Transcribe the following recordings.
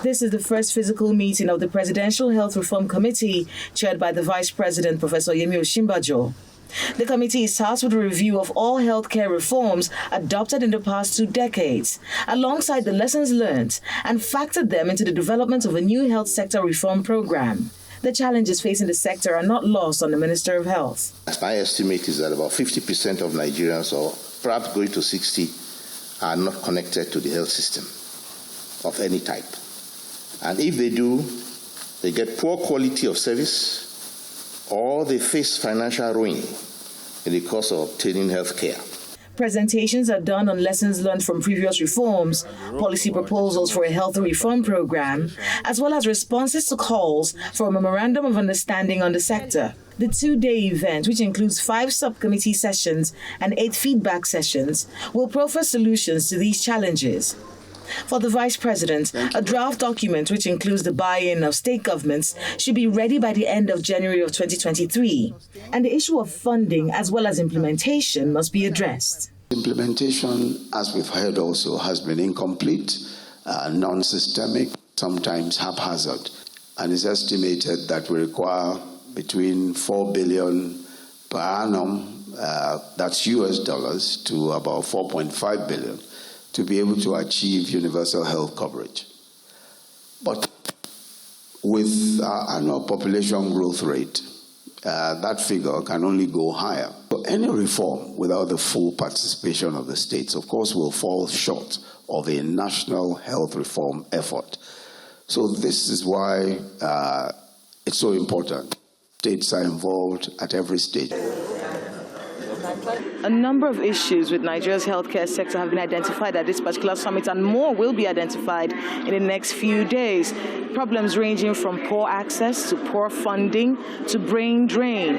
This is the first physical meeting of the Presidential Health Reform Committee, chaired by the Vice President, Professor Yemi Osinbajo. The committee is tasked with a review of all healthcare reforms adopted in the past 2 decades, alongside the lessons learned, and factored them into the development of a new health sector reform program. The challenges facing the sector are not lost on the Minister of Health. My estimate is that about 50% of Nigerians, or perhaps going to 60%, are not connected to the health system of any type. And if they do, they get poor quality of service, or they face financial ruin in the course of obtaining health care. Presentations are done on lessons learned from previous reforms, policy proposals for a healthy reform program, as well as responses to calls for a memorandum of understanding on the sector. The 2-day event, which includes 5 subcommittee sessions and 8 feedback sessions, will proffer solutions to these challenges. For the Vice President, a draft document which includes the buy-in of state governments should be ready by the end of January of 2023. And the issue of funding as well as implementation must be addressed. Implementation, as we've heard also, has been incomplete, non-systemic, sometimes haphazard. And it's estimated that we require between $4 billion per annum, that's US dollars, to about $4.5 billion. To be able to achieve universal health coverage. But with our annual population growth rate, that figure can only go higher. So any reform without the full participation of the states, of course, will fall short of a national health reform effort. So this is why it's so important. States are involved at every stage. A number of issues with Nigeria's healthcare sector have been identified at this particular summit, and more will be identified in the next few days. Problems ranging from poor access to poor funding to brain drain.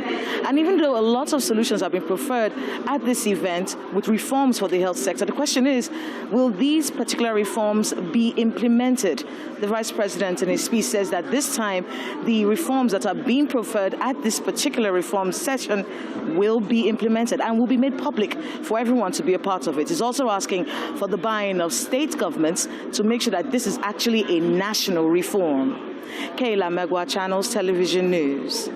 And even though a lot of solutions have been preferred at this event with reforms for the health sector, the question is, will these particular reforms be implemented? The Vice President in his speech says that this time the reforms that are being preferred at this particular reform session will be implemented and will be made public for everyone to be a part of it. He's also asking for the buy-in of state governments to make sure that this is actually a national reform. Kayla Megwa, Channels Television News.